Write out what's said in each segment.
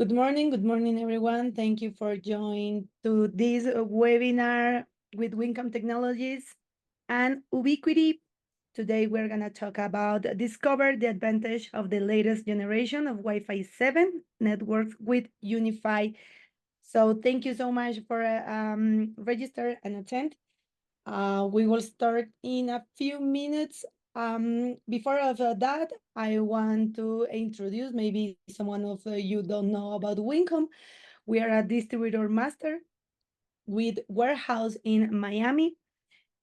Good morning, everyone. Thank you for joining to this webinar with Wincom Technologies and Ubiquity. Today, we're going to talk about discover the advantage of the latest generation of Wi-Fi 7 networks with UniFi. So thank you so much for register and attend. We will start in a few minutes. Before of that, I want to introduce, maybe someone of you don't know about Wincom. We are a distributor master with warehouse in Miami,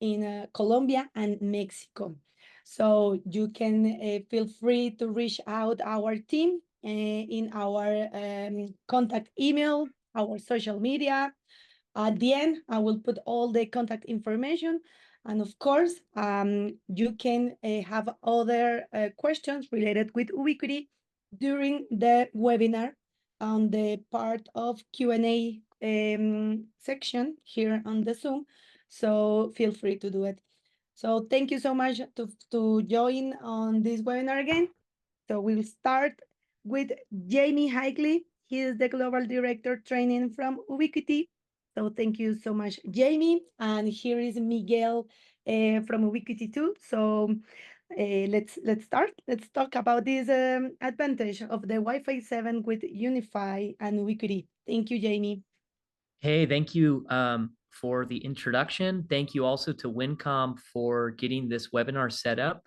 in Colombia, and Mexico. So you can feel free to reach out our team in our contact email, our social media. At the end, I will put all the contact information. And of course, you can have other questions related with Ubiquity during the webinar on the part of Q&A section here on the Zoom. So feel free to do it. So thank you so much to join on this webinar again. So we'll start with Jamie Higley. He is the Global Director Training from Ubiquity. So thank you so much, Jamie. And here is Miguel from Ubiquity too. So let's start. Let's talk about this advantage of the Wi-Fi 7 with UniFi and Ubiquity. Thank you, Jamie. Hey, thank you for the introduction. Thank you also to Wincom for getting this webinar set up.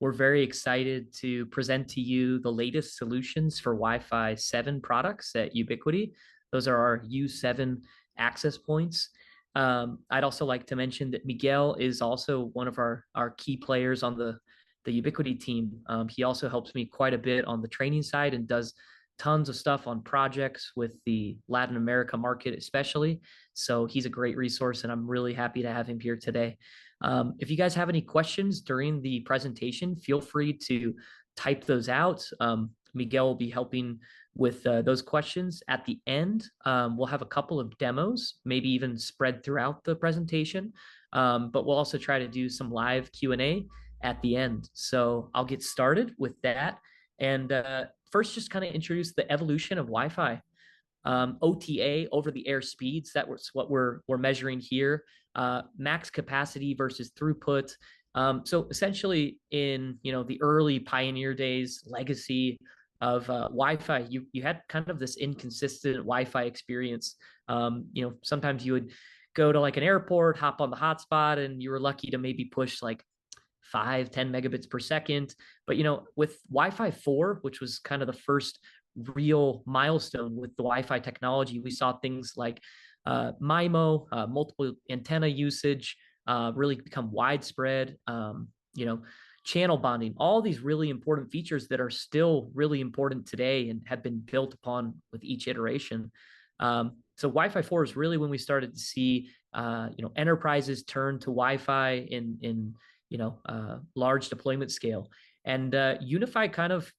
We're very excited to present to you the latest solutions for Wi-Fi 7 products at Ubiquity. Those are our U7 access points. I'd also like to mention that Miguel is also one of our key players on the Ubiquity team. He also helps me quite a bit on the training side and does tons of stuff on projects with the Latin America market, especially. So he's a great resource, and I'm really happy to have him here today. If you guys have any questions during the presentation, feel free to type those out. Miguel will be helping with those questions at the end. We'll have a couple of demos, maybe even spread throughout the presentation, but we'll also try to do some live Q&A at the end. So I'll get started with that. And first, just kind of introduce the evolution of Wi-Fi. OTA, over-the-air speeds, that's what we're measuring here. Max capacity versus throughput. So essentially, in the early pioneer days, legacy of Wi-Fi, you had kind of this inconsistent Wi-Fi experience. Sometimes you would go to like an airport, hop on the hotspot, and you were lucky to maybe push like 5-10 megabits per second. But with Wi-Fi 4, which was kind of the first real milestone with the Wi-Fi technology, we saw things like MIMO, multiple antenna usage, really become widespread. Channel bonding, all these really important features that are still really important today and have been built upon with each iteration. So Wi-Fi 4 is really when we started to see enterprises turn to Wi-Fi in large deployment scale. And UniFi kind of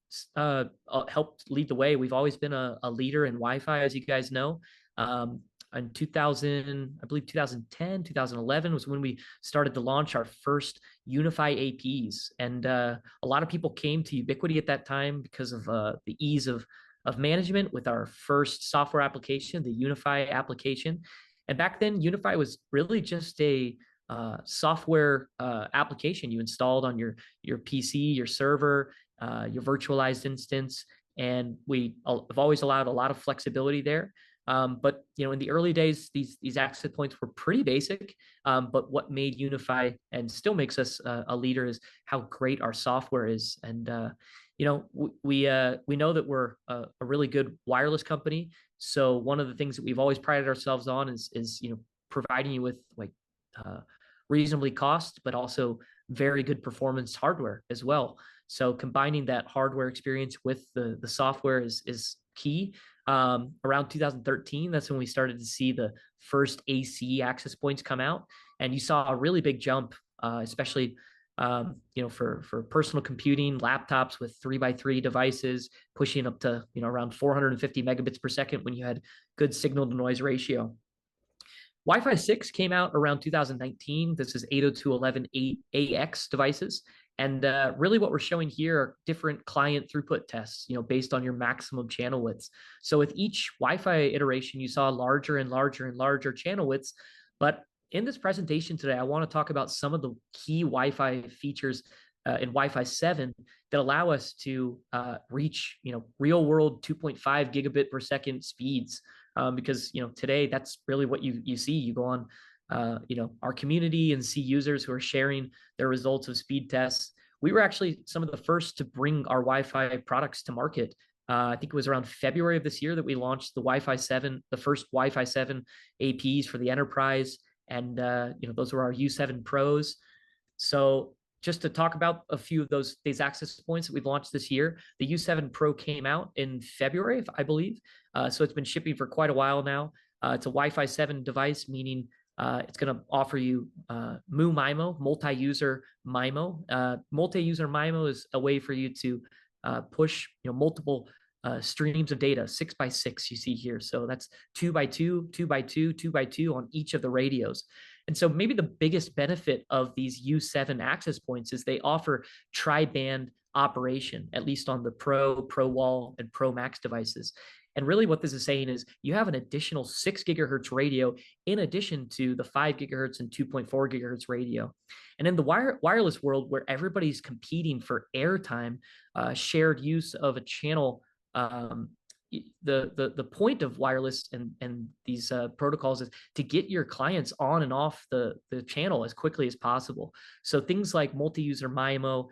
helped lead the way. We've always been a leader in Wi-Fi, as you guys know. In 2000, I believe 2010, 2011 was when we started to launch our first UniFi APs. And a lot of people came to Ubiquity at that time because of the ease of management with our first software application, the UniFi application. And back then, UniFi was really just a software application you installed on your PC, your server, your virtualized instance. And we have always allowed a lot of flexibility there. But in the early days, these access points were pretty basic. But what made UniFi and still makes us a leader is how great our software is. And we know that we're a really good wireless company. So one of the things that we've always prided ourselves on is providing you with like reasonably cost, but also very good performance hardware as well. So combining that hardware experience with the software is key. Around 2013, that's when we started to see the first AC access points come out, and you saw a really big jump, especially for personal computing, laptops with 3x3 devices pushing up to around 450 megabits per second when you had good signal to noise ratio. Wi-Fi 6 came out around 2019. This is 802.11ax devices And really what we're showing here are different client throughput tests, based on your maximum channel widths. So with each Wi-Fi iteration, you saw larger and larger and larger channel widths. But in this presentation today, I want to talk about some of the key Wi-Fi features in Wi-Fi 7 that allow us to reach, real world 2.5 gigabit per second speeds. Because today that's really what you see. You go on our community and see users who are sharing their results of speed tests. We were actually some of the first to bring our Wi-Fi products to market. I think it was around February of this year that we launched the Wi-Fi 7, the first Wi-Fi 7 APs for the enterprise, and those were our U7 Pros. So just to talk about a few of these access points that we've launched this year, the U7 Pro came out in February, I believe. So it's been shipping for quite a while now. It's a Wi-Fi 7 device, meaning it's going to offer you MU-MIMO, multi-user MIMO. Multi-user MIMO is a way for you to push multiple streams of data, 6x6 you see here. So that's 2x2, 2x2, 2x2 on each of the radios. And so maybe the biggest benefit of these U7 access points is they offer tri-band operation, at least on the Pro, Pro Wall, and Pro Max devices. And really what this is saying is you have an additional 6 gigahertz radio in addition to the 5 gigahertz and 2.4 gigahertz radio. And in the wireless world where everybody's competing for airtime, shared use of a channel, the point of wireless and these protocols is to get your clients on and off the channel as quickly as possible. So things like multi-user MIMO,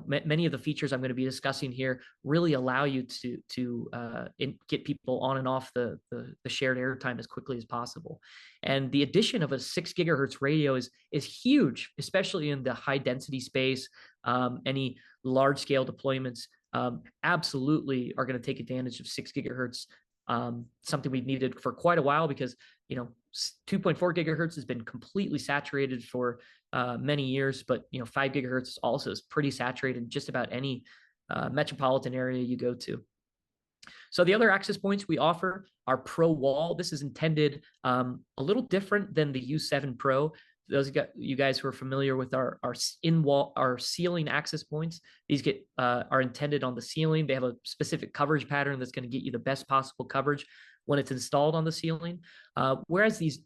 many of the features I'm going to be discussing here really allow you to get people on and off the shared airtime as quickly as possible. And the addition of a 6 gigahertz radio is huge, especially in the high density space. Any large scale deployments absolutely are going to take advantage of 6 gigahertz, something we've needed for quite a while because 2.4 gigahertz has been completely saturated for many years, but 5 gigahertz also is pretty saturated in just about any metropolitan area you go to. So the other access points we offer are Pro Wall. This is intended a little different than the U7 Pro. Those you guys who are familiar with our ceiling access points, these are intended on the ceiling. They have a specific coverage pattern that's going to get you the best possible coverage when it's installed on the ceiling. Whereas these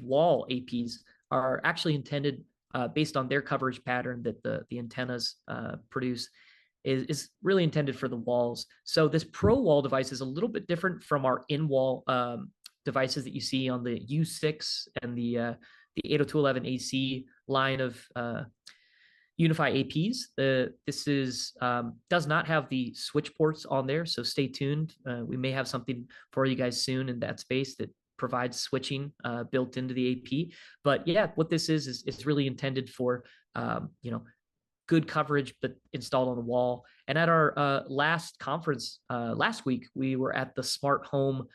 wall APs are actually intended based on their coverage pattern that the antennas produce is really intended for the walls. So this Pro Wall device is a little bit different from our in-wall devices that you see on the U6 and the 802.11ac line of UniFi APs. This does not have the switch ports on there, so stay tuned. We may have something for you guys soon in that space that provides switching built into the AP. But yeah, what this is really intended for good coverage, but installed on the wall. And at our last conference last week, we were at the Smart Home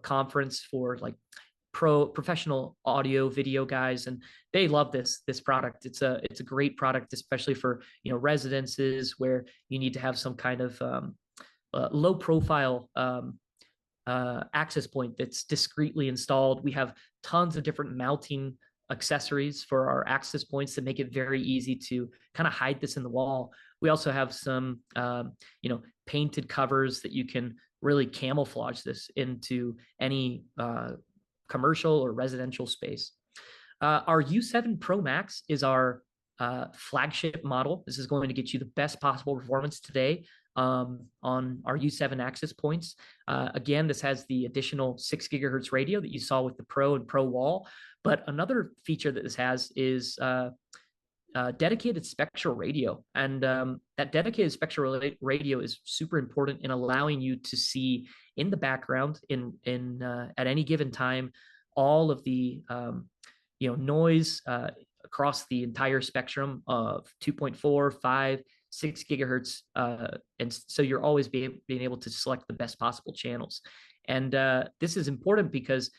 conference for like professional audio video guys, and they love this product. It's a great product, especially for residences where you need to have some kind of low profile access point that's discreetly installed. We have tons of different mounting accessories for our access points that make it very easy to kind of hide this in the wall. We also have some painted covers that you can really camouflage this into any commercial or residential space. Our U7 Pro Max is our flagship model. This is going to get you the best possible performance today on our U7 access points. Again, this has the additional 6 gigahertz radio that you saw with the Pro and Pro Wall. But another feature that this has is dedicated spectral radio. And that dedicated spectral radio is super important in allowing you to see in the background at any given time all of the noise across the entire spectrum of 2.4, 5, 6 gigahertz. And so you're always being able to select the best possible channels. And this is important because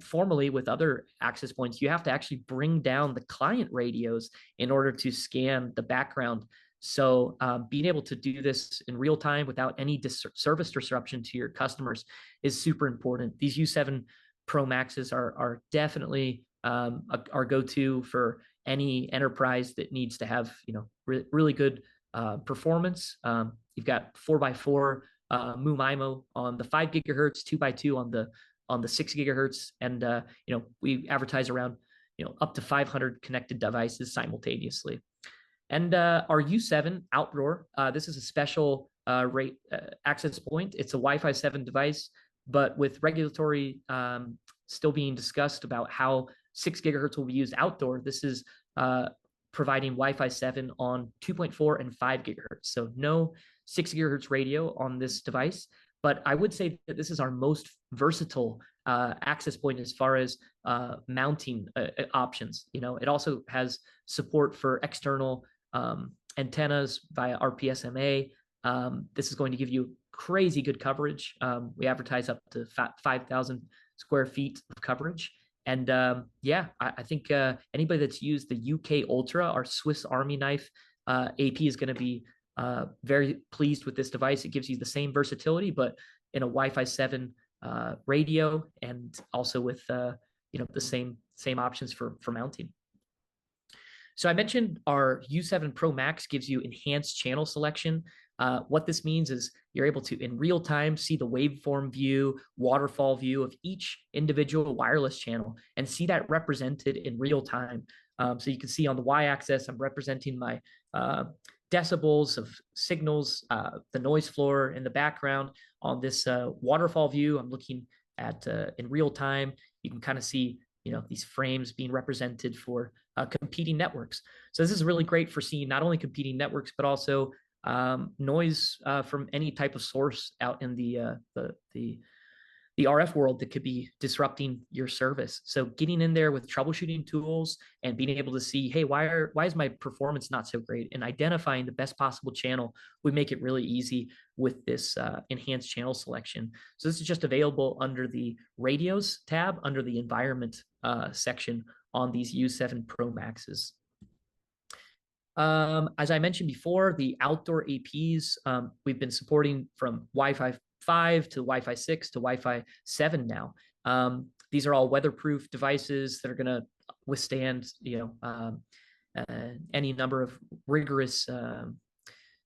formally with other access points, you have to actually bring down the client radios in order to scan the background. So being able to do this in real time without any service disruption to your customers is super important. These U7 Pro Maxes are definitely our go-to for any enterprise that needs to have really good performance. You've got 4x4 MU-MIMO on the 5 gigahertz, 2x2 on the 6 gigahertz, and we advertise around up to 500 connected devices simultaneously. And our U7 outdoor, this is a special rate access point. It's a Wi-Fi 7 device, but with regulatory still being discussed about how 6 gigahertz will be used outdoor, this is providing Wi-Fi 7 on 2.4 and 5 gigahertz. So no 6 gigahertz radio on this device. But I would say that this is our most versatile access point as far as mounting options. It also has support for external antennas via RPSMA. This is going to give you crazy good coverage. We advertise up to 5,000 square feet of coverage. And I think anybody that's used the UK Ultra, our Swiss Army knife AP, is going to be very pleased with this device. It gives you the same versatility, but in a Wi-Fi 7 radio, and also with the same options for mounting. So I mentioned our U7 Pro Max gives you enhanced channel selection. What this means is you're able to, in real time, see the waveform view, waterfall view of each individual wireless channel and see that represented in real time. So you can see on the y-axis, I'm representing my decibels of signals, the noise floor in the background. On this waterfall view, I'm looking at in real time. You can kind of see these frames being represented for competing networks. So this is really great for seeing not only competing networks, but also noise from any type of source out in the RF world that could be disrupting your service. So getting in there with troubleshooting tools and being able to see, hey, why is my performance not so great? And identifying the best possible channel would make it really easy with this enhanced channel selection. So this is just available under the radios tab under the environment section on these U7 Pro Maxes. As I mentioned before, the outdoor APs, we've been supporting from Wi-Fi 5 to Wi-Fi 6 to Wi-Fi 7 now. These are all weatherproof devices that are going to withstand, any number of rigorous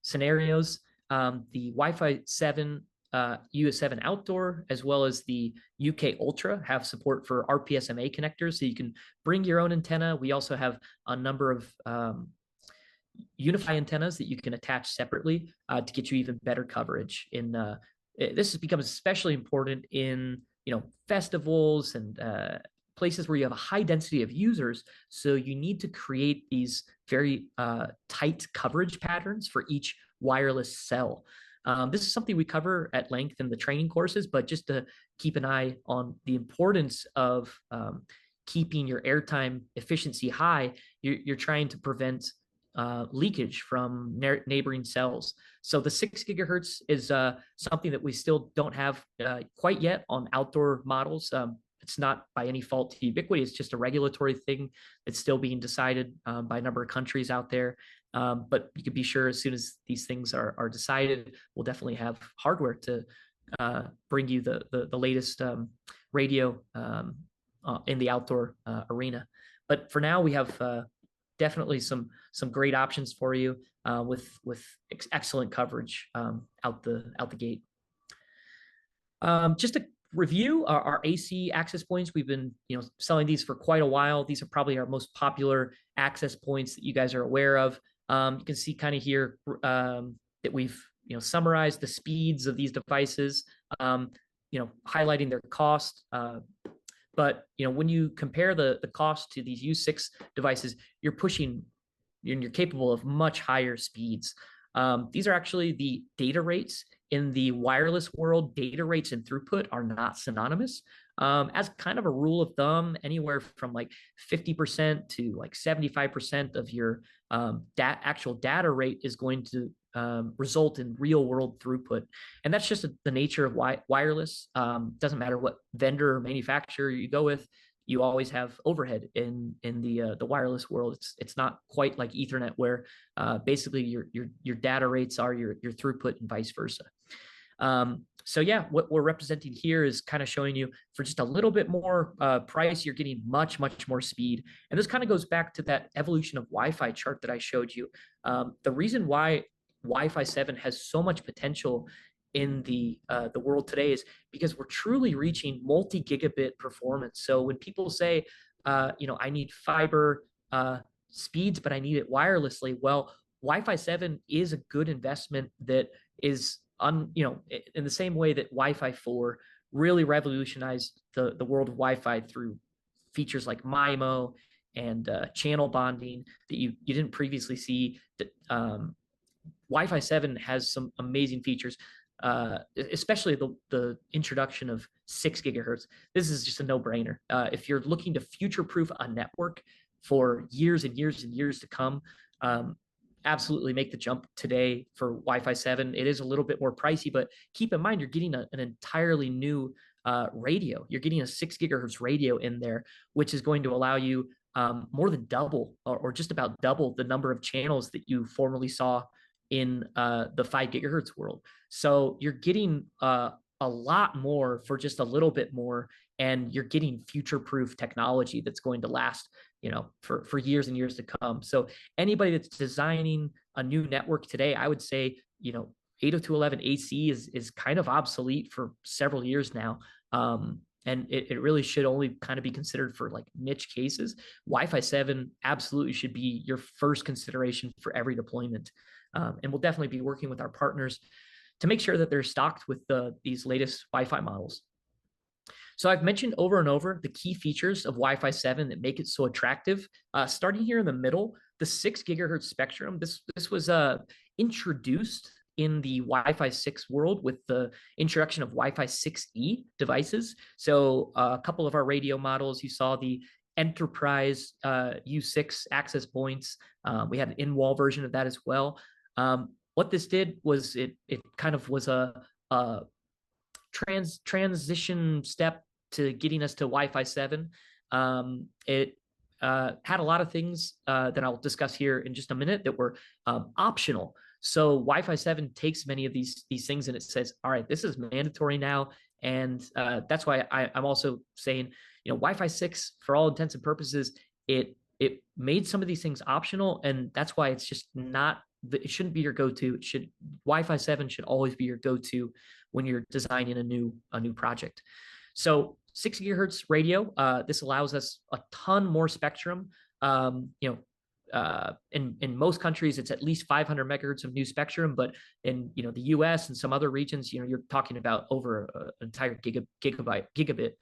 scenarios. The Wi-Fi 7 US7 outdoor, as well as the UK Ultra, have support for RPSMA connectors, so you can bring your own antenna. We also have a number of UniFi antennas that you can attach separately to get you even better coverage. This has become especially important in festivals and places where you have a high density of users. So you need to create these very tight coverage patterns for each wireless cell. This is something we cover at length in the training courses, but just to keep an eye on the importance of keeping your airtime efficiency high, you're trying to prevent leakage from neighboring cells. So the 6 gigahertz is something that we still don't have quite yet on outdoor models. It's not by any fault to Ubiquiti. It's just a regulatory thing that's still being decided by a number of countries out there. But you can be sure as soon as these things are decided, we'll definitely have hardware to bring you the latest radio in the outdoor arena. But for now, we have definitely some great options for you with excellent coverage out the gate. Just to review our AC access points, we've been selling these for quite a while. These are probably our most popular access points that you guys are aware of. You can see kind of here that we've summarized the speeds of these devices, highlighting their cost. But when you compare the cost to these U6 devices, you're capable of much higher speeds. These are actually the data rates. In the wireless world, data rates and throughput are not synonymous. As kind of a rule of thumb, anywhere from like 50% to like 75% of your actual data rate is going to result in real world throughput. And that's just the nature of wireless. Doesn't matter what vendor or manufacturer you go with, you always have overhead in the wireless world. It's not quite like Ethernet, where basically your data rates are your throughput and vice versa. So yeah, what we're representing here is kind of showing you for just a little bit more price, you're getting much, much more speed. And this kind of goes back to that evolution of Wi-Fi chart that I showed you. The reason why Wi-Fi 7 has so much potential in the world today is because we're truly reaching multi-gigabit performance. So when people say, I need fiber speeds, but I need it wirelessly, well, Wi-Fi 7 is a good investment that is in the same way that Wi-Fi 4 really revolutionized the world of Wi-Fi through features like MIMO and channel bonding that you didn't previously see. That Wi-Fi 7 has some amazing features, especially the introduction of 6 gigahertz. This is just a no-brainer. If you're looking to future-proof a network for years and years and years to come, absolutely make the jump today for Wi-Fi 7. It is a little bit more pricey, but keep in mind you're getting an entirely new radio. You're getting a 6 gigahertz radio in there, which is going to allow you more than double or just about double the number of channels that you formerly saw in the 5 gigahertz world. So you're getting a lot more for just a little bit more, and you're getting future-proof technology that's going to last, for years and years to come. So anybody that's designing a new network today, I would say, 802.11 AC is kind of obsolete for several years now. And it really should only kind of be considered for like niche cases. Wi-Fi 7 absolutely should be your first consideration for every deployment. And we'll definitely be working with our partners to make sure that they're stocked with these latest Wi-Fi models. So I've mentioned over and over the key features of Wi-Fi 7 that make it so attractive. Starting here in the middle, the 6 gigahertz spectrum. This was introduced in the Wi-Fi 6 world with the introduction of Wi-Fi 6E devices. So a couple of our radio models, you saw the enterprise U6 access points. We had an in-wall version of that as well. What this did was it kind of was a transition step to getting us to Wi-Fi 7. It had a lot of things that I'll discuss here in just a minute that were optional. So Wi-Fi 7 takes many of these things and it says, all right, this is mandatory now. And that's why I'm also saying, Wi-Fi 6, for all intents and purposes, it made some of these things optional, and that's why it's just not. It shouldn't be your go-to. Wi-Fi 7 should always be your go-to when you're designing a new project. So 6 gigahertz radio. This allows us a ton more spectrum. In most countries, it's at least 500 megahertz of new spectrum, but in the U.S. and some other regions, you're talking about over an entire gigabit.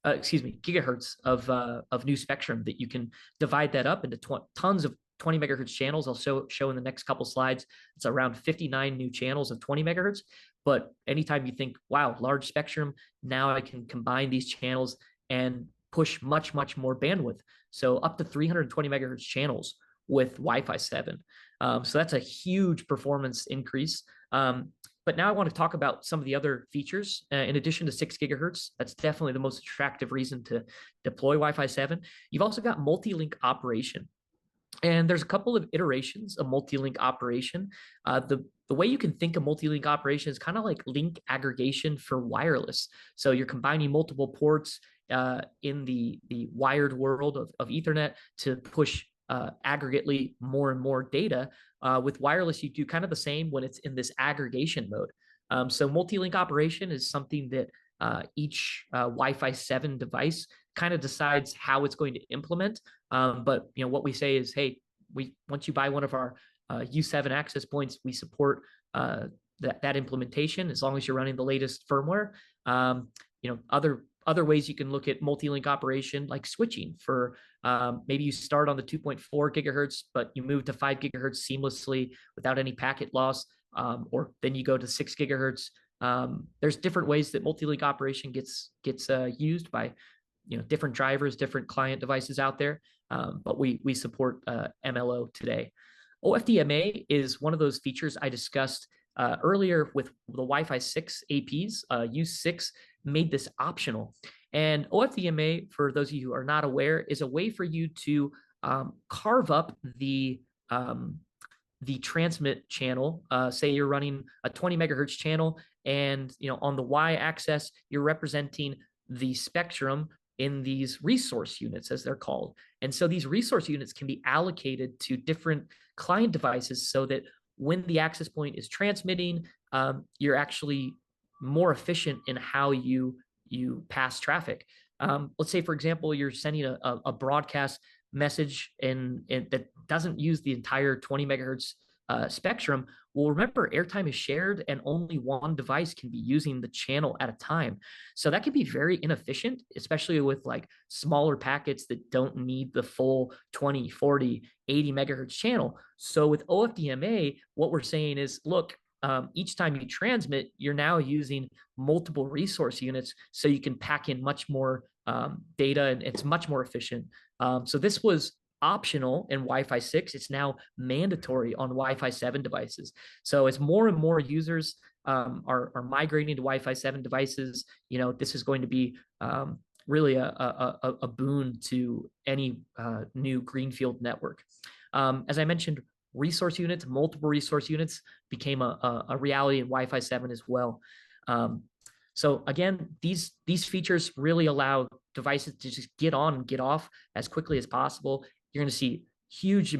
Gigahertz of new spectrum that you can divide that up into tons of 20 megahertz channels. I'll show in the next couple slides. It's around 59 new channels of 20 megahertz. But anytime you think, wow, large spectrum, now I can combine these channels and push much, much more bandwidth. So up to 320 megahertz channels with Wi-Fi 7. So that's a huge performance increase. But now I want to talk about some of the other features. In addition to 6 gigahertz, that's definitely the most attractive reason to deploy Wi-Fi 7. You've also got multi-link operation. And there's a couple of iterations of multi-link operation. The way you can think of multi-link operation is kind of like link aggregation for wireless. So you're combining multiple ports in the wired world of Ethernet to push aggregately more and more data. With wireless, you do kind of the same when it's in this aggregation mode. So multi-link operation is something that each Wi-Fi 7 device kind of decides how it's going to implement. But what we say is, hey, once you buy one of our U7 access points, we support that implementation as long as you're running the latest firmware. Other ways you can look at multi-link operation, like switching for maybe you start on the 2.4 gigahertz, but you move to 5 gigahertz seamlessly without any packet loss, or then you go to 6 gigahertz. There's different ways that multi-link operation gets used by different drivers, different client devices out there, but we support MLO today. OFDMA is one of those features I discussed earlier with the Wi-Fi 6 APs. U6 made this optional. And OFDMA, for those of you who are not aware, is a way for you to carve up the transmit channel. Say you're running a 20 megahertz channel And on the y-axis, you're representing the spectrum in these resource units, as they're called. And so these resource units can be allocated to different client devices so that when the access point is transmitting, you're actually more efficient in how you pass traffic. Let's say, for example, you're sending a broadcast message that doesn't use the entire 20 megahertz spectrum. Well, remember, airtime is shared and only one device can be using the channel at a time. So that can be very inefficient, especially with like smaller packets that don't need the full 20, 40, 80 megahertz channel. So with OFDMA, what we're saying is, look, each time you transmit, you're now using multiple resource units so you can pack in much more data, and it's much more efficient. So this was optional in Wi-Fi 6. It's now mandatory on Wi-Fi 7 devices. So as more and more users are migrating to Wi-Fi 7 devices, this is going to be really a boon to any new greenfield network. As I mentioned, resource units, multiple resource units became a reality in Wi-Fi 7 as well. So again, these features really allow devices to just get on and get off as quickly as possible. You're going to see huge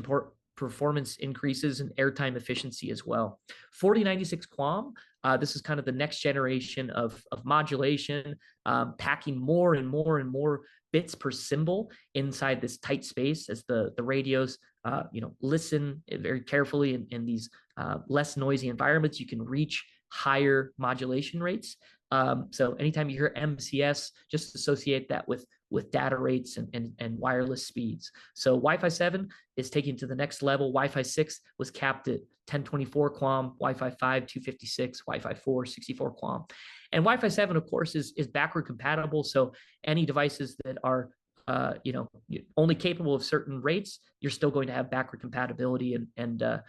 performance increases in airtime efficiency as well. 4096 QAM, this is kind of the next generation of modulation, packing more and more and more bits per symbol inside this tight space as the radios listen very carefully in these less noisy environments. You can reach higher modulation rates. So anytime you hear MCS, just associate that with data rates and wireless speeds. So Wi-Fi 7 is taking to the next level. Wi-Fi 6 was capped at 1024 QAM, Wi-Fi 5, 256, Wi-Fi 4, 64 QAM. And Wi-Fi 7, of course, is backward compatible. So any devices that are only capable of certain rates, you're still going to have backward compatibility and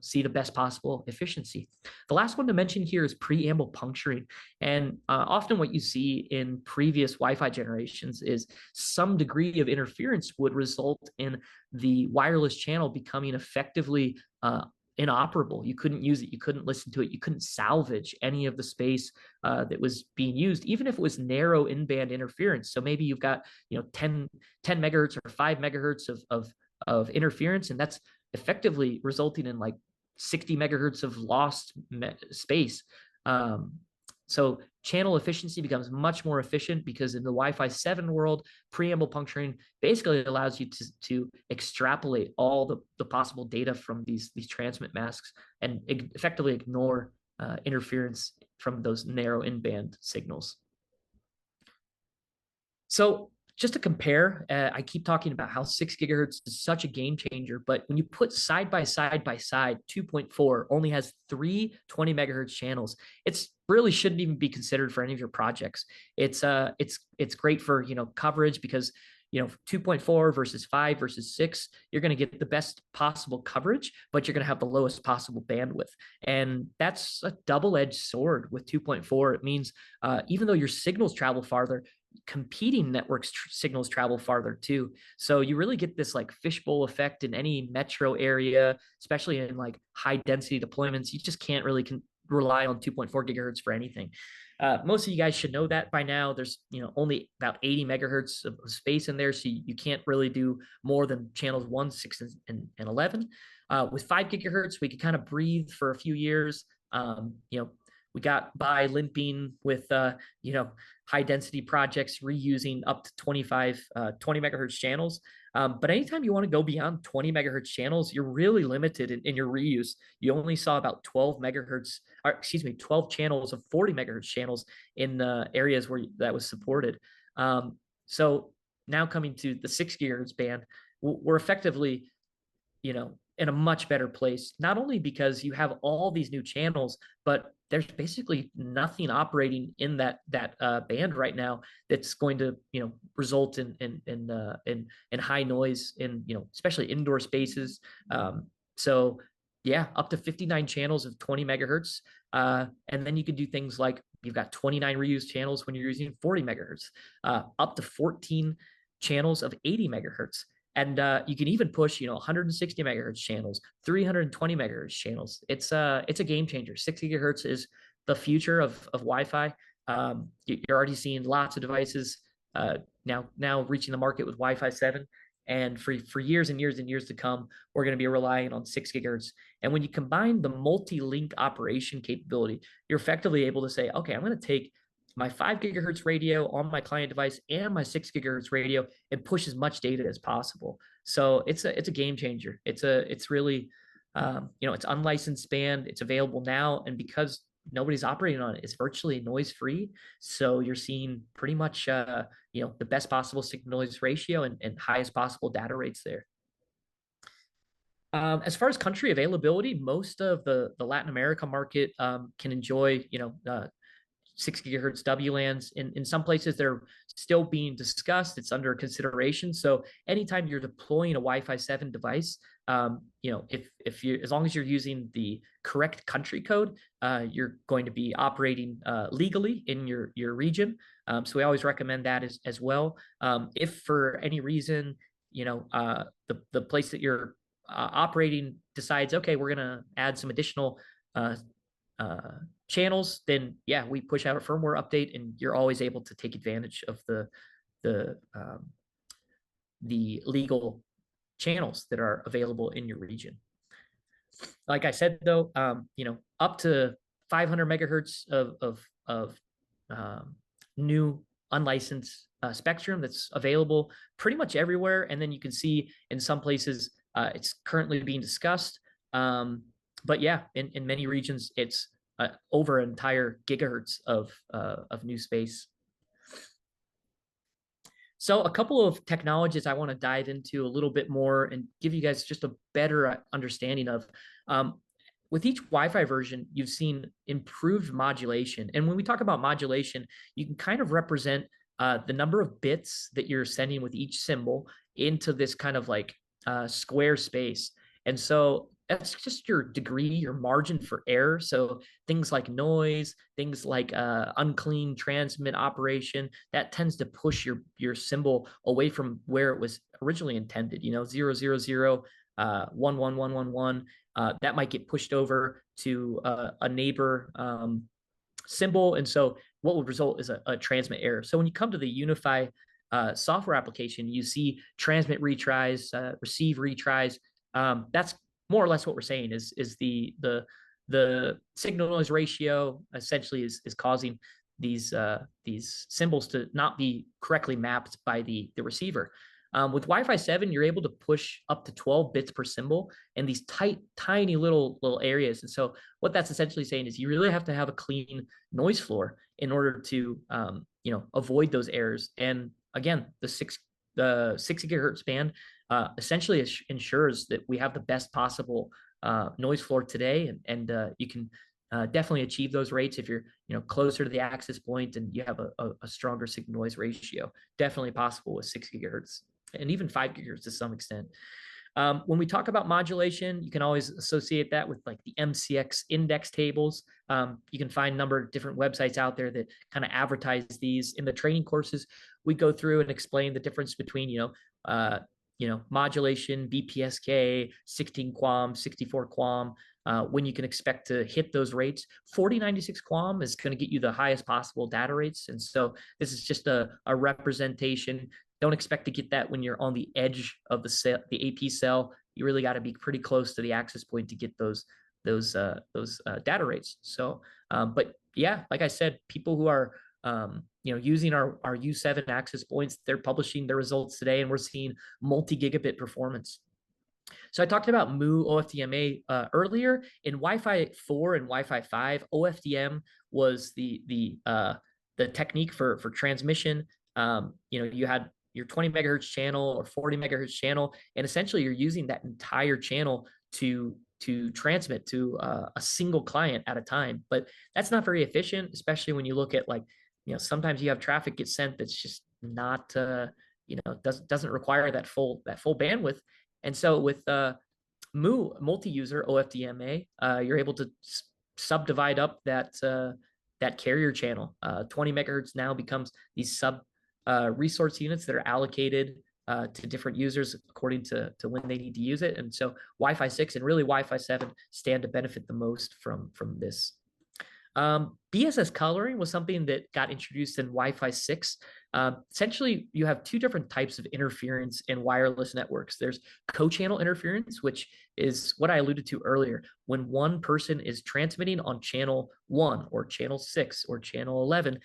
see the best possible efficiency. The last one to mention here is preamble puncturing. And often what you see in previous Wi-Fi generations is some degree of interference would result in the wireless channel becoming effectively inoperable. You couldn't use it. You couldn't listen to it. You couldn't salvage any of the space that was being used, even if it was narrow in-band interference. So maybe you've got 10 megahertz or 5 megahertz of interference, and that's effectively resulting in like 60 megahertz of lost space. So channel efficiency becomes much more efficient because in the Wi-Fi 7 world, preamble puncturing basically allows you to extrapolate all the possible data from these transmit masks and effectively ignore interference from those narrow in-band signals. So just to compare, I keep talking about how 6 gigahertz is such a game changer, but when you put side by side, 2.4 only has 3 20 megahertz channels. It's really shouldn't even be considered for any of your projects. It's great for coverage because 2.4 versus 5 versus 6, you're going to get the best possible coverage, but you're going to have the lowest possible bandwidth. And that's a double-edged sword with 2.4. It means even though your signals travel farther, competing networks signals travel farther too. So you really get this like fishbowl effect in any metro area, especially in like high density deployments. You just can't really rely on 2.4 gigahertz for anything. Most of you guys should know that by now. There's only about 80 megahertz of space in there, so you can't really do more than channels 1, 6, and 11. With 5 gigahertz, we could kind of breathe for a few years. We got by limping with high density projects reusing up to 20 megahertz channels. But anytime you want to go beyond 20 megahertz channels, you're really limited in your reuse. You only saw about 12 channels of 40 megahertz channels in areas where that was supported. So now coming to the 6 gigahertz band, we're effectively in a much better place, not only because you have all these new channels, but there's basically nothing operating in that band right now that's going to result in high noise in especially indoor spaces. So yeah, up to 59 channels of 20 megahertz, and then you can do things like you've got 29 reuse channels when you're using 40 megahertz, up to 14 channels of 80 megahertz. And you can even push, 160 megahertz channels, 320 megahertz channels. It's a game changer. 6 gigahertz is the future of Wi-Fi. You're already seeing lots of devices now reaching the market with Wi-Fi 7. And for years and years and years to come, we're going to be relying on 6 gigahertz. And when you combine the multi-link operation capability, you're effectively able to say, okay, I'm going to take my 5 gigahertz radio on my client device and my 6 gigahertz radio and push as much data as possible. So it's a game changer. It's really it's unlicensed band. It's available now, and because nobody's operating on it, it's virtually noise free. So you're seeing pretty much the best possible signal noise ratio and highest possible data rates there. As far as country availability, most of the Latin America market can enjoy 6 gigahertz WLANs. In some places, they're still being discussed. It's under consideration. So anytime you're deploying a Wi-Fi 7 device, if you as long as you're using the correct country code, you're going to be operating legally in your region. So we always recommend that as well. If for any reason, the place that you're operating decides, okay, we're going to add some additional channels, then yeah, we push out a firmware update, and you're always able to take advantage of the legal channels that are available in your region. Like I said, though, up to 500 megahertz of new unlicensed spectrum that's available pretty much everywhere, and then you can see in some places it's currently being discussed. But yeah, in many regions, it's over an entire gigahertz of new space. So a couple of technologies I want to dive into a little bit more and give you guys just a better understanding of. With each Wi-Fi version, you've seen improved modulation. And when we talk about modulation, you can kind of represent the number of bits that you're sending with each symbol into this kind of like square space. And so that's just your degree, your margin for error. So things like noise, things like unclean transmit operation, that tends to push your symbol away from where it was originally intended. 000, 11111. That might get pushed over to a neighbor symbol. And so what would result is a transmit error. So when you come to the UniFi software application, you see transmit retries, receive retries. That's more or less what we're saying is the signal noise ratio essentially is causing these symbols to not be correctly mapped by the receiver. With Wi-Fi 7, you're able to push up to 12 bits per symbol in these tight, tiny little areas. And so what that's essentially saying is you really have to have a clean noise floor in order to avoid those errors. And again, the 6 gigahertz band essentially ensures that we have the best possible noise floor today, and you can definitely achieve those rates if you're closer to the access point and you have a stronger signal noise ratio. Definitely possible with 6 gigahertz and even 5 gigahertz to some extent. When we talk about modulation, you can always associate that with like the MCX index tables. You can find a number of different websites out there that kind of advertise these. In the training courses, we go through and explain the difference between, modulation, BPSK, 16 QAM, 64 QAM, when you can expect to hit those rates. 4096 QAM is going to get you the highest possible data rates. And so this is just a representation. Don't expect to get that when you're on the edge of the AP cell. You really got to be pretty close to the access point to get those data rates. So, but yeah, like I said, people who are using our U7 access points, they're publishing their results today, and we're seeing multi-gigabit performance. So I talked about MU OFDMA earlier. In Wi-Fi 4 and Wi-Fi 5, OFDM was the technique for transmission. You had your 20 megahertz channel or 40 megahertz channel, and essentially you're using that entire channel to transmit to a single client at a time. But that's not very efficient, especially when you look at sometimes you have traffic get sent that's just not doesn't require that full bandwidth. And so with MU multi-user OFDMA, you're able to subdivide up that carrier channel. 20 megahertz now becomes these resource units that are allocated to different users according to when they need to use it. And so Wi-Fi 6 and really Wi-Fi 7 stand to benefit the most from this. BSS coloring was something that got introduced in Wi-Fi 6. Essentially, you have two different types of interference in wireless networks. There's co-channel interference, which is what I alluded to earlier. When one person is transmitting on channel 1 or channel 6 or channel 11,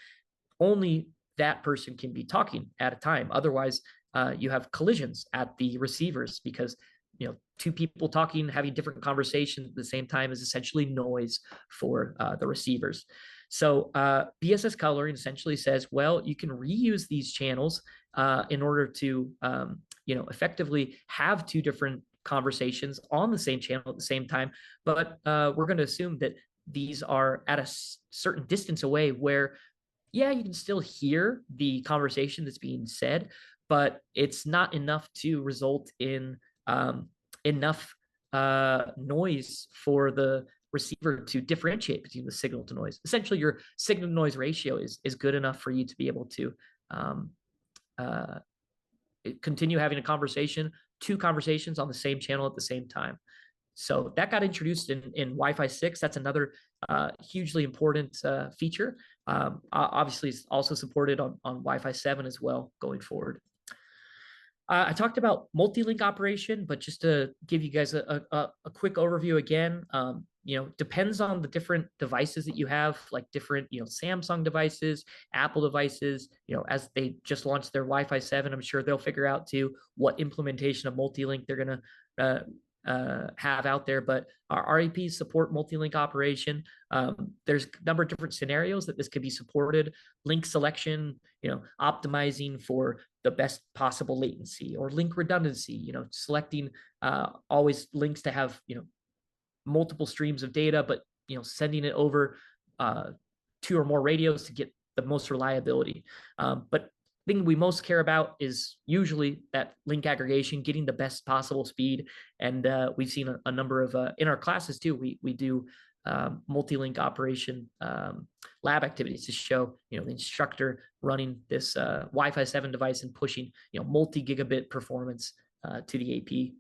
only that person can be talking at a time. Otherwise, you have collisions at the receivers because two people talking, having different conversations at the same time is essentially noise for the receivers. So BSS coloring essentially says, well, you can reuse these channels in order to effectively have two different conversations on the same channel at the same time. But we're going to assume that these are at a certain distance away where yeah, you can still hear the conversation that's being said, but it's not enough to result in enough noise for the receiver to differentiate between the signal to noise. Essentially, your signal to noise ratio is good enough for you to be able to um, uh, continue having a conversation, two conversations on the same channel at the same time. So that got introduced in Wi-Fi 6. That's another hugely important feature. Obviously, it's also supported on Wi-Fi 7 as well going forward. I talked about multi-link operation, but just to give you guys a quick overview again, depends on the different devices that you have, like different, Samsung devices, Apple devices, as they just launched their Wi-Fi 7, I'm sure they'll figure out too what implementation of multi-link they're going to have out there, but our RAPs support multi-link operation. There's a number of different scenarios that this could be supported. Link selection, optimizing for the best possible latency, or link redundancy, selecting always links to have, multiple streams of data, but, sending it over two or more radios to get the most reliability. But thing we most care about is usually that link aggregation, getting the best possible speed. And we've seen a number of in our classes too. We do multi-link operation lab activities to show the instructor running this Wi-Fi 7 device and pushing multi-gigabit performance to the AP.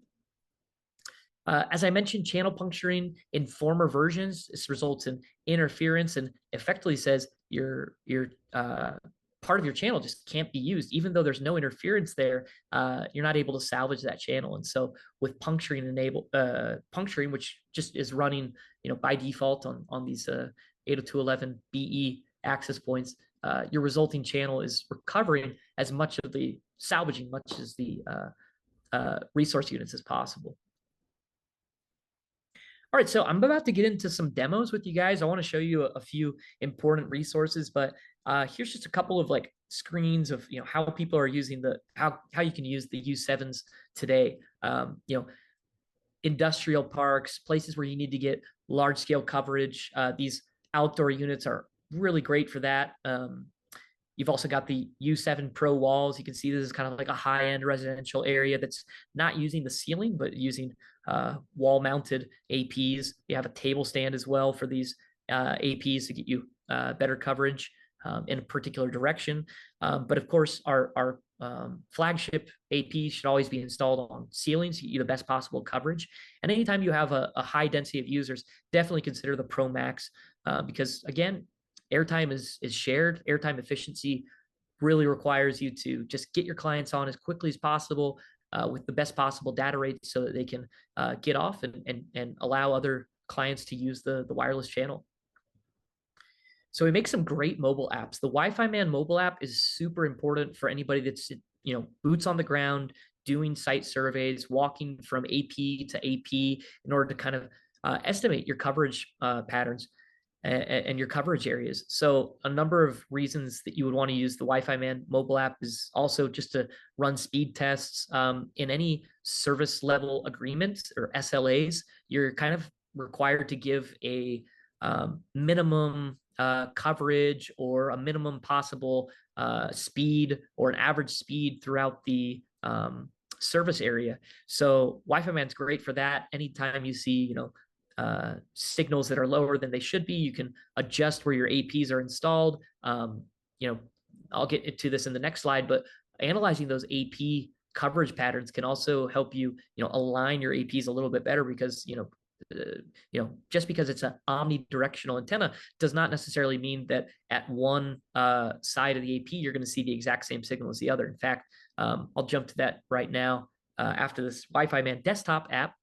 As I mentioned, channel puncturing in former versions, this results in interference and effectively says your part of your channel just can't be used. Even though there's no interference there, you're not able to salvage that channel. And so with puncturing, which just is running by default on these 802.11be access points, your resulting channel is recovering as much of the salvaging much as the resource units as possible. All right, so I'm about to get into some demos with you guys. I want to show you a few important resources, but here's just a couple of like screens of how people are using how you can use the U7s today. Industrial parks, places where you need to get large scale coverage. These outdoor units are really great for that. You've also got the U7 Pro walls. You can see this is kind of like a high-end residential area that's not using the ceiling, but using wall-mounted APs. You have a table stand as well for these APs to get you better coverage in a particular direction. But of course, our flagship AP should always be installed on ceilings to get you the best possible coverage. And anytime you have a high density of users, definitely consider the Pro Max because, again, airtime is shared. Airtime efficiency really requires you to just get your clients on as quickly as possible with the best possible data rates so that they can get off and allow other clients to use the wireless channel. So we make some great mobile apps. The Wi-Fi Man mobile app is super important for anybody that's boots on the ground, doing site surveys, walking from AP to AP in order to kind of estimate your coverage patterns and your coverage areas. So a number of reasons that you would want to use the Wi-Fi Man mobile app is also just to run speed tests. In any service level agreements or SLAs, you're kind of required to give a minimum coverage or a minimum possible speed or an average speed throughout the service area. So Wi-Fi Man's great for that. Anytime you see, signals that are lower than they should be, you can adjust where your APs are installed. I'll get into this in the next slide, but analyzing those AP coverage patterns can also help you, align your APs a little bit better because, just because it's an omnidirectional antenna does not necessarily mean that at one side of the AP you're going to see the exact same signal as the other. In fact, I'll jump to that right now after this Wi-Fi Man desktop app.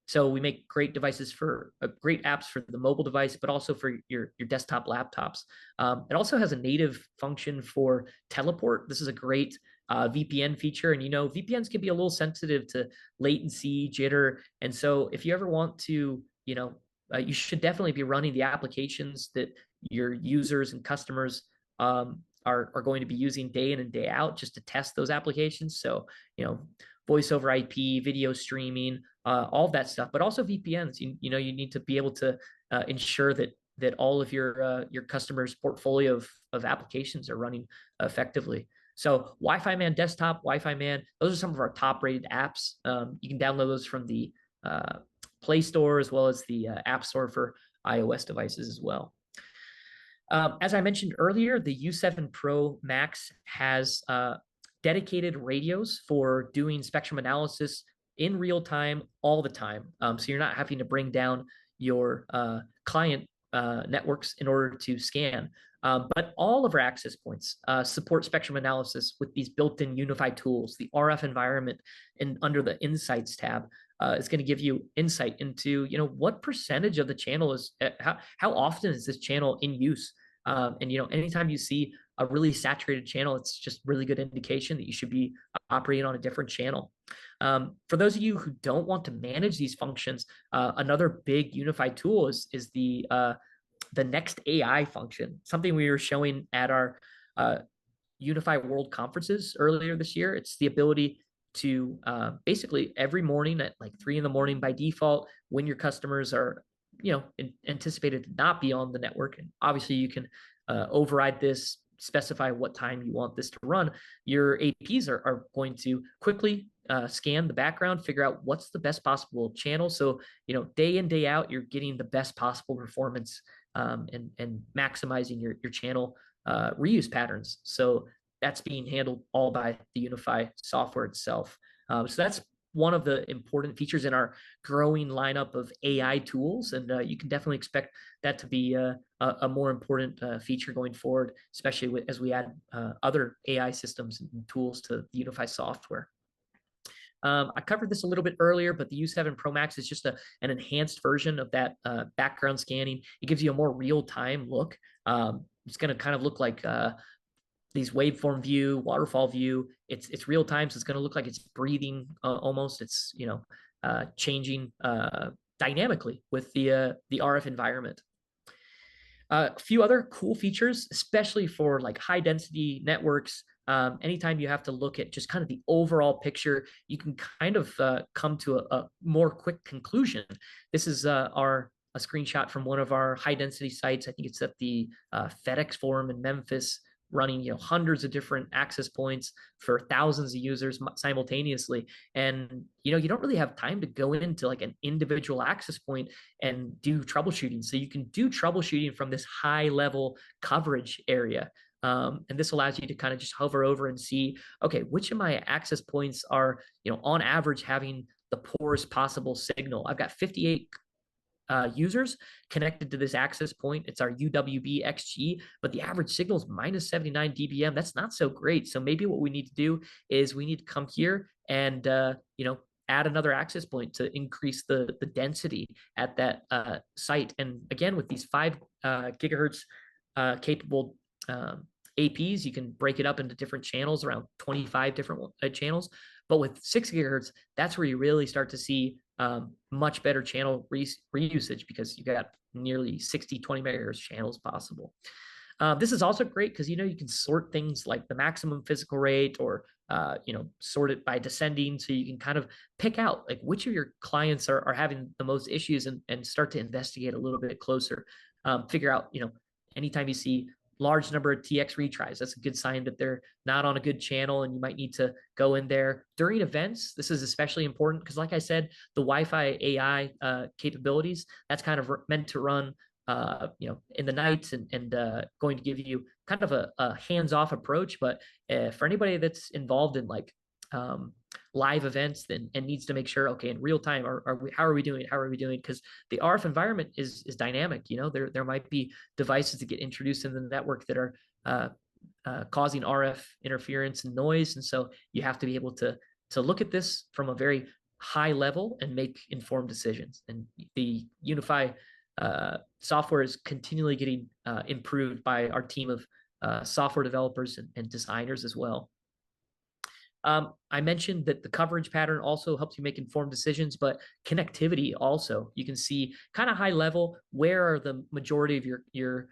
So we make great devices for great apps for the mobile device, but also for your desktop laptops. It also has a native function for teleport. This is a great VPN feature, and VPNs can be a little sensitive to latency, jitter, and so if you ever want to, you should definitely be running the applications that your users and customers are going to be using day in and day out just to test those applications. So voice over IP, video streaming, all of that stuff, but also VPNs. You need to be able to ensure that all of your customers' portfolio of applications are running effectively. So Wi-Fi Man Desktop, Wi-Fi Man, those are some of our top rated apps. You can download those from the Play Store as well as the App Store for iOS devices as well. As I mentioned earlier, the U7 Pro Max has dedicated radios for doing spectrum analysis in real time all the time. So you're not having to bring down your client networks in order to scan. But all of our access points support spectrum analysis with these built-in UniFi tools. The RF environment and under the Insights tab is going to give you insight into what percentage of the channel is how often is this channel in use. And anytime you see a really saturated channel, it's just really good indication that you should be operating on a different channel. For those of you who don't want to manage these functions, another big UniFi tool is the Next AI function, something we were showing at our UniFi World conferences earlier this year. It's the ability to basically every morning at like 3 a.m. by default, when your customers are anticipated to not be on the network, and obviously you can override this, specify what time you want this to run. Your APs are going to quickly scan the background, figure out what's the best possible channel. So day in, day out, you're getting the best possible performance and maximizing your channel reuse patterns. So that's being handled all by the UniFi software itself. So that's one of the important features in our growing lineup of AI tools, and you can definitely expect that to be a more important feature going forward, especially as we add other AI systems and tools to the UniFi software. I covered this a little bit earlier, but the U7 Pro Max is just an enhanced version of that background scanning. It gives you a more real-time look. It's going to kind of look like these waveform view, waterfall view. It's real time, so it's going to look like it's breathing almost. It's changing dynamically with the RF environment. A few other cool features, especially for like high density networks. Anytime you have to look at just kind of the overall picture, you can kind of come to a more quick conclusion. This is a screenshot from one of our high density sites. I think it's at the FedEx Forum in Memphis, running hundreds of different access points for thousands of users simultaneously. And you don't really have time to go into like an individual access point and do troubleshooting. So you can do troubleshooting from this high level coverage area. And this allows you to kind of just hover over and see, okay, which of my access points are on average having the poorest possible signal. I've got 58 users connected to this access point. It's our UWB XG, but the average signal is minus 79 dBm. That's not so great. So maybe what we need to do is we need to come here and add another access point to increase the density at that site. And again, with these 5 gigahertz capable APs, you can break it up into different channels, around 25 different channels. But with 6 gigahertz, that's where you really start to see much better channel reusage, because you got nearly 60 20 megahertz channels possible. This is also great because you can sort things like the maximum physical rate, or sort it by descending, so you can kind of pick out like which of your clients are having the most issues, and start to investigate a little bit closer. Figure out anytime you see large number of TX retries, that's a good sign that they're not on a good channel, and you might need to go in there during events. This is especially important because, like I said, the Wi-Fi AI capabilities, that's kind of meant to run in the nights, and going to give you kind of a hands-off approach. But for anybody that's involved in like live events and needs to make sure, okay, in real time, how are we doing? How are we doing? Because the RF environment is dynamic. There might be devices that get introduced in the network that are causing RF interference and noise, and so you have to be able to look at this from a very high level and make informed decisions. And the UniFi software is continually getting improved by our team of software developers and designers as well. I mentioned that the coverage pattern also helps you make informed decisions, but connectivity also. You can see kind of high level, where are the majority of your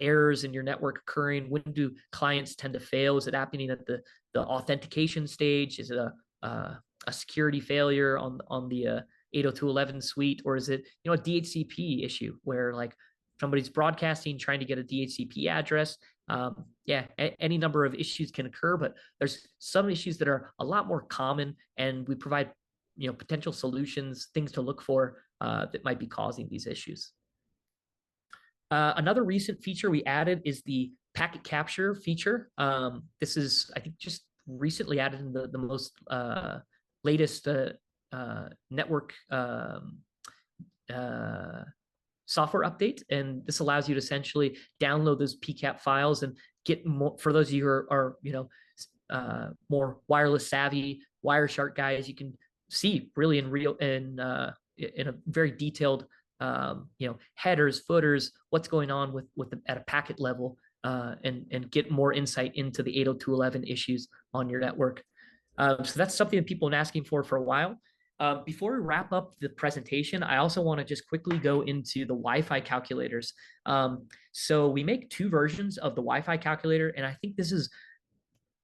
errors in your network occurring? When do clients tend to fail? Is it happening at the authentication stage? Is it a security failure on the 802.11 suite, or is it a DHCP issue where like somebody's broadcasting trying to get a DHCP address? Yeah, any number of issues can occur, but there's some issues that are a lot more common, and we provide potential solutions, things to look for that might be causing these issues. Another recent feature we added is the packet capture feature. This is, I think, just recently added in the most latest network software update, and this allows you to essentially download those PCAP files and get more. For those of you who are more wireless savvy, Wireshark guys, you can see really in a very detailed headers, footers, what's going on with at a packet level, and get more insight into the 802.11 issues on your network. So that's something that people have been asking for a while. Before we wrap up the presentation, I also want to just quickly go into the Wi-Fi calculators. So we make two versions of the Wi-Fi calculator, and I think this is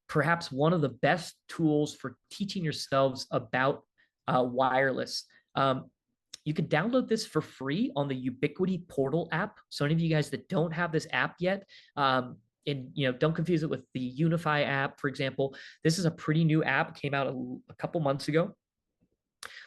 perhaps one of the best tools for teaching yourselves about wireless. You can download this for free on the Ubiquiti portal app. So any of you guys that don't have this app yet, and don't confuse it with the UniFi app, for example. This is a pretty new app, came out a couple months ago.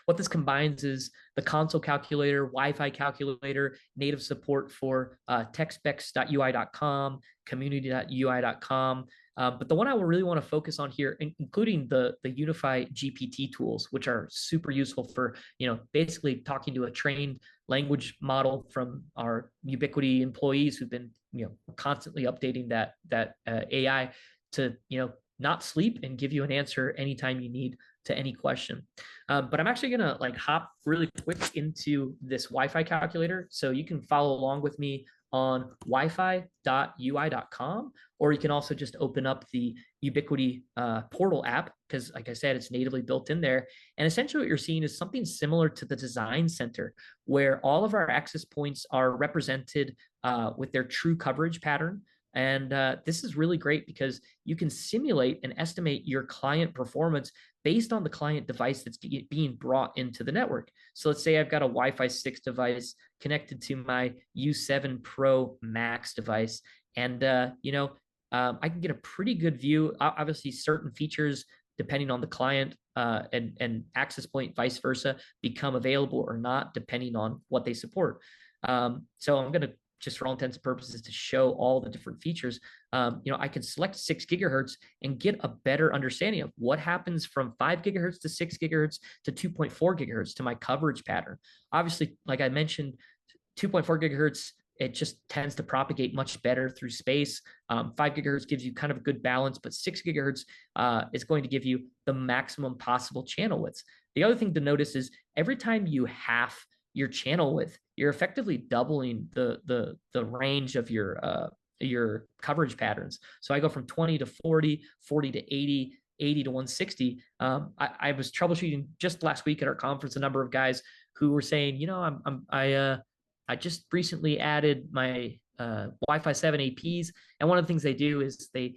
What this combines is the console calculator, Wi-Fi calculator, native support for techspecs.ui.com, community.ui.com. But the one I really want to focus on here, including the UniFi GPT tools, which are super useful for basically talking to a trained language model from our Ubiquiti employees who've been constantly updating that AI to not sleep and give you an answer anytime you need to any question. But I'm actually gonna hop really quick into this Wi-Fi calculator, so you can follow along with me on wifi.ui.com, or you can also just open up the Ubiquiti portal app, because like I said, it's natively built in there. And essentially what you're seeing is something similar to the design center, where all of our access points are represented with their true coverage pattern. And this is really great because you can simulate and estimate your client performance based on the client device that's being brought into the network. So let's say I've got a Wi-Fi 6 device connected to my U7 Pro Max device, and I can get a pretty good view. Obviously, certain features, depending on the client and access point, vice versa, become available or not, depending on what they support. So I'm going to, just for all intents and purposes, to show all the different features. I can select 6 gigahertz and get a better understanding of what happens from 5 gigahertz to 6 gigahertz to 2.4 gigahertz to my coverage pattern. Obviously, like I mentioned, 2.4 gigahertz, it just tends to propagate much better through space. 5 gigahertz gives you kind of a good balance, but 6 gigahertz is going to give you the maximum possible channel widths. The other thing to notice is every time you half your channel width, you're effectively doubling the range of your coverage patterns. So I go from 20 to 40, 40 to 80, 80 to 160. I was troubleshooting just last week at our conference a number of guys who were saying, I just recently added my Wi-Fi 7 APs, and one of the things they do is they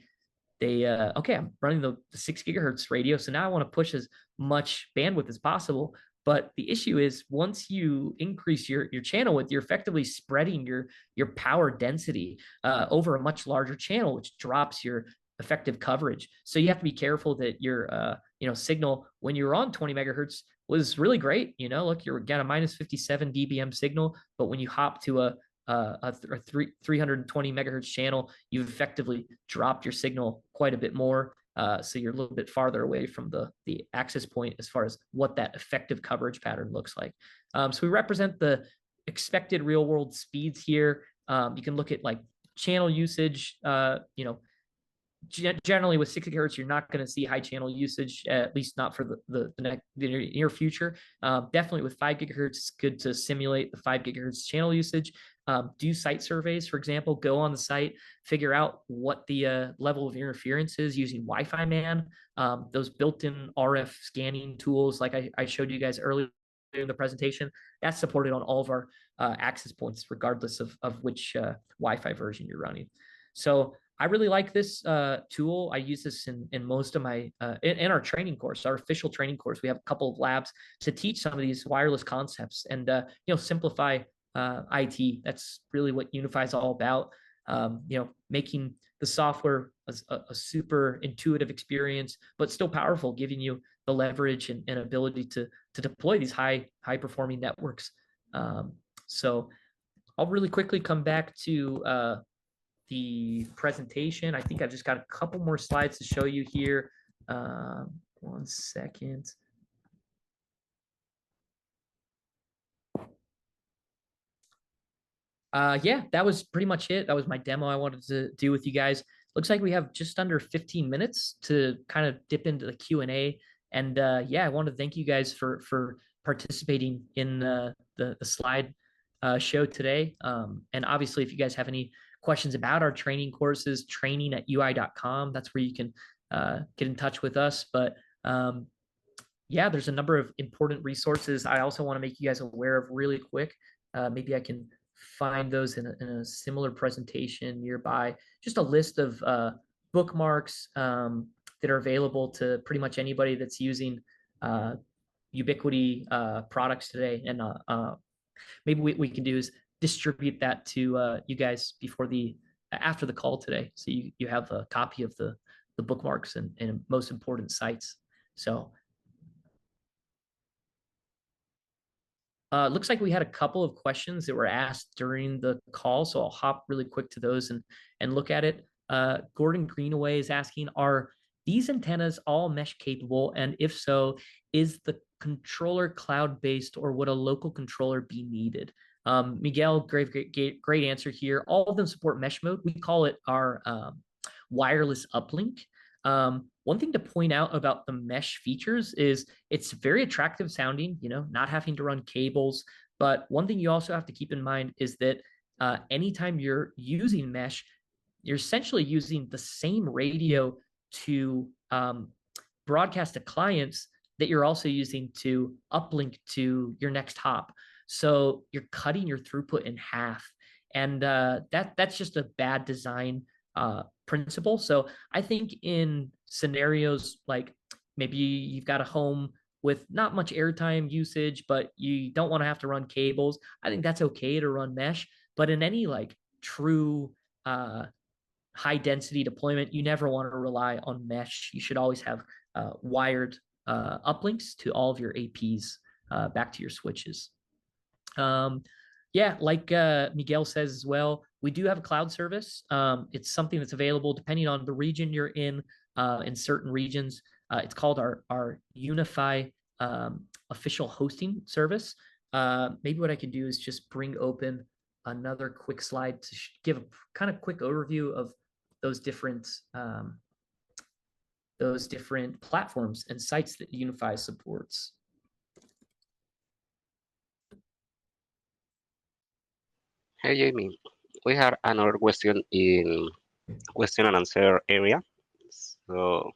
okay, I'm running the 6 gigahertz radio, so now I want to push as much bandwidth as possible. But the issue is, once you increase your channel width, you're effectively spreading your power density over a much larger channel, which drops your effective coverage. So you have to be careful that your signal, when you're on 20 megahertz, was really great. Look, you're got a minus 57 dBm signal, but when you hop to a 320 megahertz channel, you've effectively dropped your signal quite a bit more. So you're a little bit farther away from the access point as far as what that effective coverage pattern looks like. So we represent the expected real world speeds here. You can look at like channel usage, generally with 6 gigahertz, you're not going to see high channel usage, at least not for the near future. Definitely with 5 gigahertz, it's good to simulate the 5 gigahertz channel usage. Do site surveys, for example, go on the site, figure out what the level of interference is using Wi-Fi Man. Those built-in RF scanning tools, like I showed you guys earlier in the presentation, that's supported on all of our access points, regardless of which Wi-Fi version you're running. So I really like this tool. I use this in most of my in our training course, our official training course. We have a couple of labs to teach some of these wireless concepts and simplify IT. That's really what UniFi is all about. Making the software a super intuitive experience, but still powerful, giving you the leverage and ability to deploy these high performing networks. So I'll really quickly come back to the presentation. I think I've just got a couple more slides to show you here. 1 second. Yeah, that was pretty much it. That was my demo I wanted to do with you guys. Looks like we have just under 15 minutes to kind of dip into the Q&A. And yeah, I want to thank you guys for participating in the slide show today. And obviously, if you guys have any questions about our training courses, training@ui.com, that's where you can get in touch with us. But yeah, there's a number of important resources I also want to make you guys aware of really quick. Maybe I can find those in a similar presentation nearby. Just a list of bookmarks that are available to pretty much anybody that's using Ubiquiti products today. And maybe we can do is distribute that to you guys after the call today, so you have a copy of the bookmarks and most important sites. So looks like we had a couple of questions that were asked during the call, so I'll hop really quick to those and look at it. Gordon Greenaway is asking, are these antennas all mesh capable? And if so, is the controller cloud-based or would a local controller be needed? Miguel, great answer here. All of them support mesh mode. We call it our wireless uplink. One thing to point out about the mesh features is it's very attractive sounding, not having to run cables. But one thing you also have to keep in mind is that anytime you're using mesh, you're essentially using the same radio to broadcast to clients that you're also using to uplink to your next hop. So you're cutting your throughput in half. And that's just a bad design principle. So I think in scenarios like maybe you've got a home with not much airtime usage, but you don't want to have to run cables, I think that's okay to run mesh. But in any like true high density deployment, you never want to rely on mesh. You should always have wired uplinks to all of your APs back to your switches. Yeah, like Miguel says as well, we do have a cloud service. It's something that's available depending on the region you're in certain regions. It's called our UniFi official hosting service. Maybe what I can do is just bring open another quick slide to give a kind of quick overview of those different platforms and sites that UniFi supports. Hey Jamie, we have another question in question and answer area. So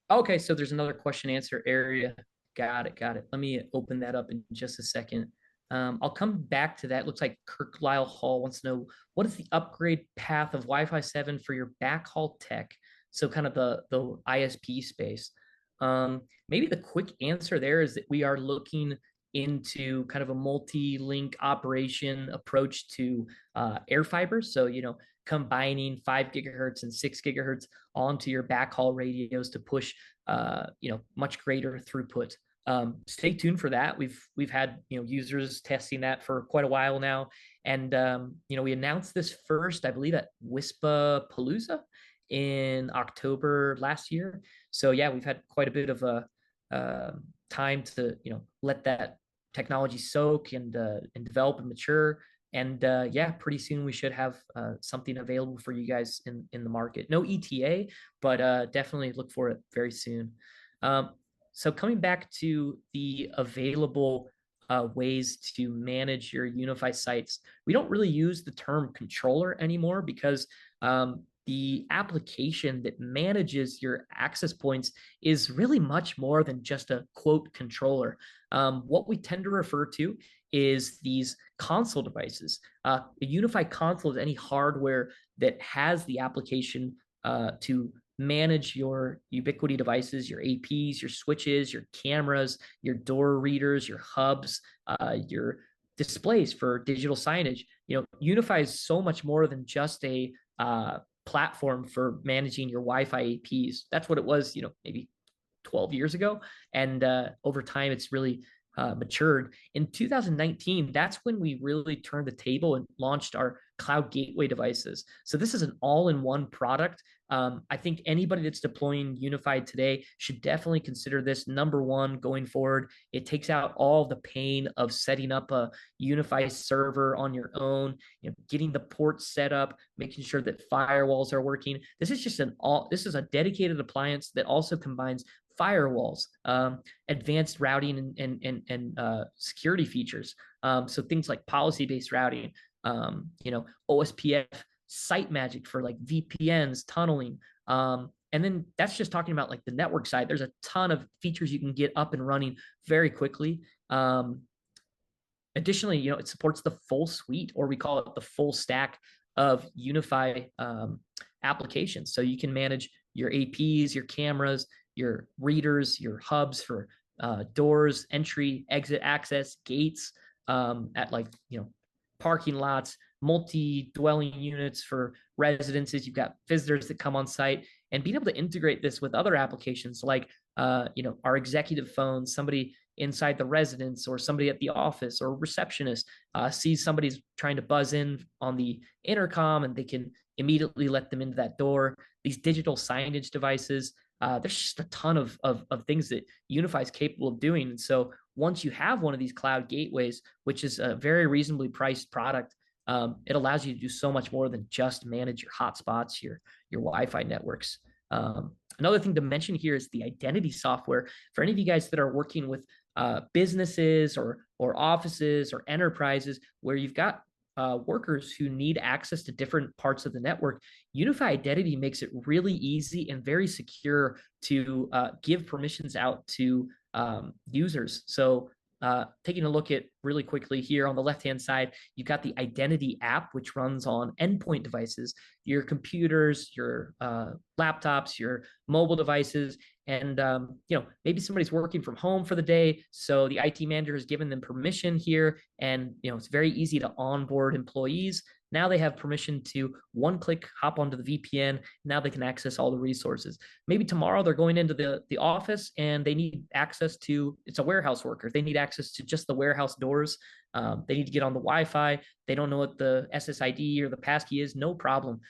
okay, so there's another question answer area. Got it. Let me open that up in just a second. I'll come back to that. Looks like Kirk Lyle Hall wants to know, what is the upgrade path of Wi-Fi 7 for your backhaul tech? So kind of the ISP space. Maybe the quick answer there is that we are looking into kind of a multi-link operation approach to air fiber. So, combining 5 gigahertz and 6 gigahertz onto your backhaul radios to push, much greater throughput. Stay tuned for that. We've had users testing that for quite a while now, and we announced this first, I believe, at WISPA Palooza in October last year. So yeah, we've had quite a bit of a time to let that technology soak and develop and mature. And yeah, pretty soon we should have something available for you guys in the market. No ETA, but definitely look for it very soon. So coming back to the available ways to manage your UniFi sites, we don't really use the term controller anymore because the application that manages your access points is really much more than just a quote controller. What we tend to refer to is these console devices. A UniFi console is any hardware that has the application to manage your Ubiquiti devices, your APs, your switches, your cameras, your door readers, your hubs, your displays for digital signage. UniFi is so much more than just a platform for managing your Wi-Fi APs. That's what it was, maybe 12 years ago. And over time, it's really matured. In 2019, that's when we really turned the table and launched our cloud gateway devices. So this is an all-in-one product. I think anybody that's deploying UniFi today should definitely consider this number one going forward. It takes out all the pain of setting up a UniFi server on your own, getting the ports set up, making sure that firewalls are working. This is a dedicated appliance that also combines firewalls, advanced routing and security features. So things like policy-based routing, OSPF, site magic for like VPNs, tunneling. And then that's just talking about like the network side. There's a ton of features you can get up and running very quickly. Additionally, it supports the full suite, or we call it the full stack of UniFi applications. So you can manage your APs, your cameras, your readers, your hubs for doors, entry, exit access, gates, at parking lots, multi-dwelling units for residences. You've got visitors that come on site, and being able to integrate this with other applications like our executive phones, somebody inside the residence or somebody at the office or receptionist sees somebody's trying to buzz in on the intercom, and they can immediately let them into that door. These digital signage devices, there's just a ton of things that UniFi is capable of doing. And so once you have one of these cloud gateways, which is a very reasonably priced product, it allows you to do so much more than just manage your hotspots, your Wi-Fi networks. Another thing to mention here is the identity software. For any of you guys that are working with businesses or offices or enterprises where you've got workers who need access to different parts of the network, UniFi Identity makes it really easy and very secure to give permissions out to users. So taking a look at really quickly here on the left-hand side, you've got the Identity app, which runs on endpoint devices, your computers, your laptops, your mobile devices. And maybe somebody's working from home for the day, so the IT manager has given them permission here, and it's very easy to onboard employees. Now they have permission to one-click hop onto the VPN. Now they can access all the resources. Maybe tomorrow they're going into the office and they need access to, it's a warehouse worker. They need access to just the warehouse doors. They need to get on the Wi-Fi. They don't know what the SSID or the passkey is. No problem.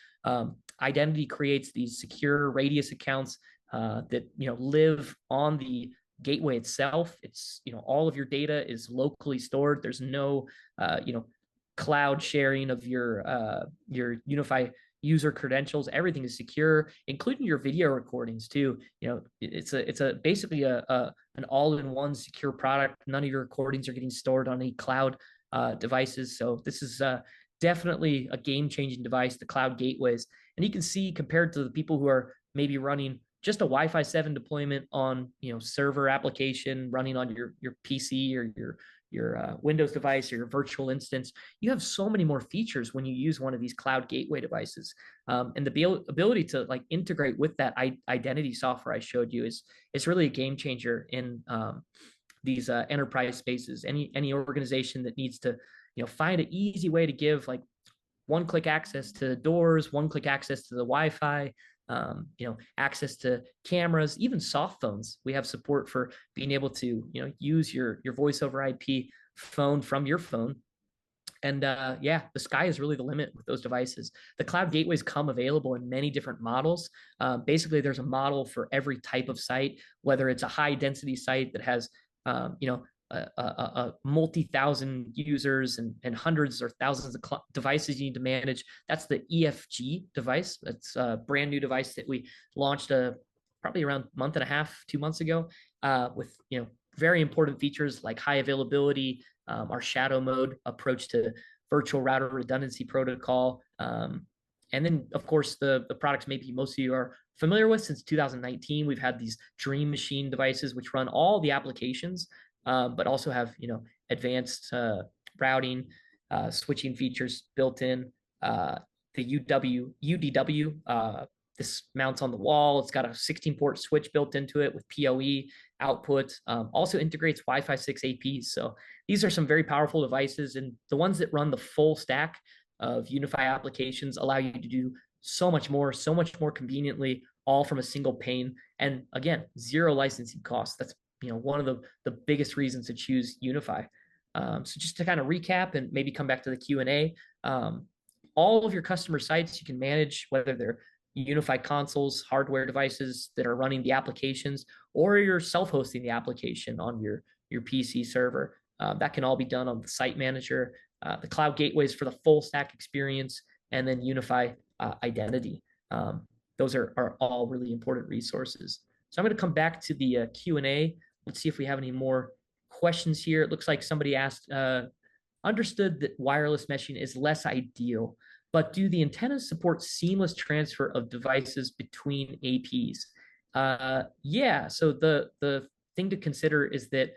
Identity creates these secure radius accounts that live on the gateway itself. It's all of your data is locally stored. There's no cloud sharing of your UniFi user credentials. Everything is secure, including your video recordings too. It's basically an all-in-one secure product. None of your recordings are getting stored on any cloud devices. So this is definitely a game-changing device, the cloud gateways. And you can see, compared to the people who are maybe running just a Wi-Fi 7 deployment on server application running on your PC or your Windows device or your virtual instance, you have so many more features when you use one of these cloud gateway devices. And the ability to integrate with that identity software I showed you is really a game changer in these enterprise spaces. Any organization that needs to find an easy way to give one-click access to doors, one-click access to the Wi-Fi, access to cameras, even soft phones. We have support for being able to use your voice over IP phone from your phone And yeah, the sky is really the limit with those devices. The cloud gateways come available in many different models. Basically, there's a model for every type of site, whether it's a high density site that has, a multi-thousand users and hundreds or thousands of devices you need to manage. That's the EFG device. That's a brand new device that we launched probably around a month and a half, 2 months ago, with very important features like high availability, our shadow mode approach to virtual router redundancy protocol. And then, of course, the products maybe most of you are familiar with. Since 2019, we've had these Dream Machine devices, which run all the applications, but also have advanced routing, switching features built in. The UDW, this mounts on the wall. It's got a 16-port switch built into it with PoE output. Also integrates Wi-Fi 6 APs. So these are some very powerful devices, and the ones that run the full stack of UniFi applications allow you to do so much more conveniently, all from a single pane. And again, zero licensing costs. That's one of the biggest reasons to choose UniFi. So just to kind of recap and maybe come back to the Q&A, all of your customer sites you can manage, whether they're UniFi consoles, hardware devices that are running the applications, or you're self-hosting the application on your PC server. That can all be done on the site manager, the cloud gateways for the full stack experience, and then UniFi identity. Those are all really important resources. So I'm going to come back to the Q&A. Let's see if we have any more questions here. It looks like somebody asked, understood that wireless meshing is less ideal, but do the antennas support seamless transfer of devices between APs? Yeah, so the thing to consider is that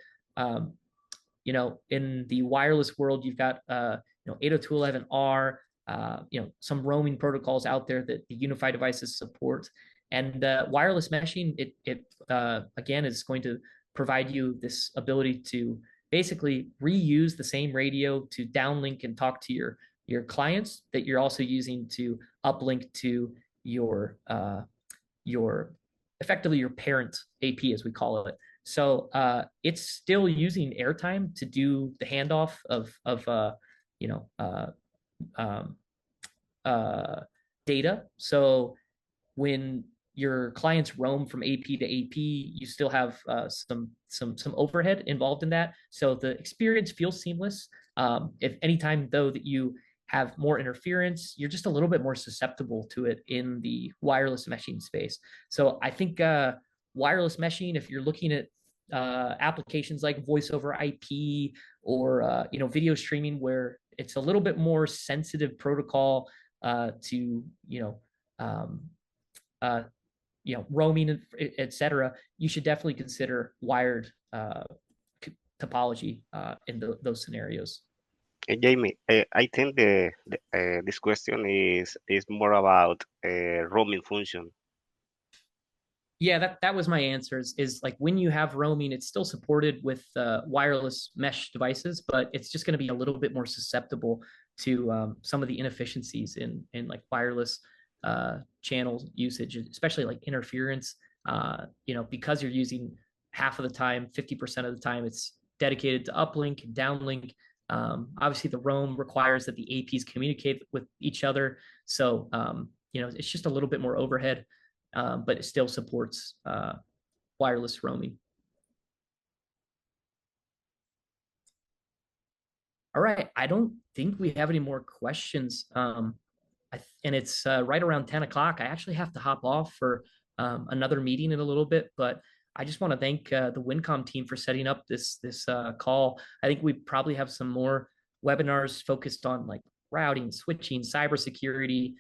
in the wireless world, you've got 802.11r, some roaming protocols out there that the UniFi devices support, and wireless meshing. It again is going to provide you this ability to basically reuse the same radio to downlink and talk to your clients that you're also using to uplink to your effectively your parent AP, as we call it. So it's still using airtime to do the handoff of you know uh, um, data. So when your clients roam from AP to AP, you still have some overhead involved in that. So the experience feels seamless. If anytime though that you have more interference, you're just a little bit more susceptible to it in the wireless meshing space. So I think wireless meshing, if you're looking at applications like voice over IP or video streaming, where it's a little bit more sensitive protocol to um, uh, roaming, etc., you should definitely consider wired topology in those scenarios. Jamie, I think this question is more about roaming function. Yeah, that was my answer. Is like when you have roaming, it's still supported with wireless mesh devices, but it's just going to be a little bit more susceptible to some of the inefficiencies in like wireless channel usage, especially like interference. Because you're using half of the time, 50% of the time, it's dedicated to uplink and downlink. Obviously, the roam requires that the APs communicate with each other, so it's just a little bit more overhead. But it still supports wireless roaming. All right, I don't think we have any more questions. And it's right around 10 o'clock. I actually have to hop off for another meeting in a little bit, but I just want to thank the Wincom team for setting up this call. I think we probably have some more webinars focused on like routing, switching, cybersecurity,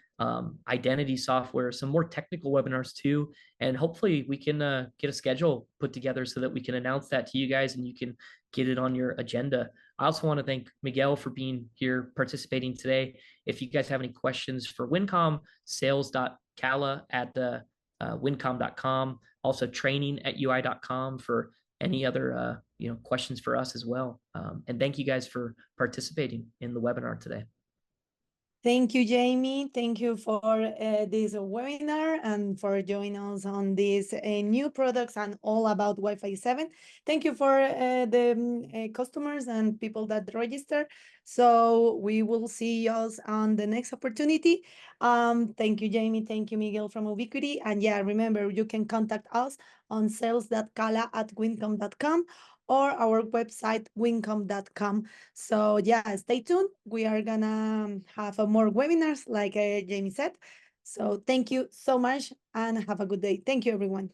identity software, some more technical webinars too. And hopefully we can get a schedule put together so that we can announce that to you guys and you can get it on your agenda. I also want to thank Miguel for being here participating today. If you guys have any questions for Wincom, sales.cala at wincom.com. Also training at ui.com for any other questions for us as well. And thank you guys for participating in the webinar today. Thank you, Jamie. Thank you for this webinar and for joining us on these new products and all about Wi-Fi 7. Thank you for the customers and people that register. So we will see us on the next opportunity. Thank you, Jamie. Thank you, Miguel from Ubiquity. And yeah, remember, you can contact us on sales.cala@wincom.com or our website, wincom.com. So yeah, stay tuned. We are gonna have more webinars, like Jamie said. So thank you so much and have a good day. Thank you, everyone.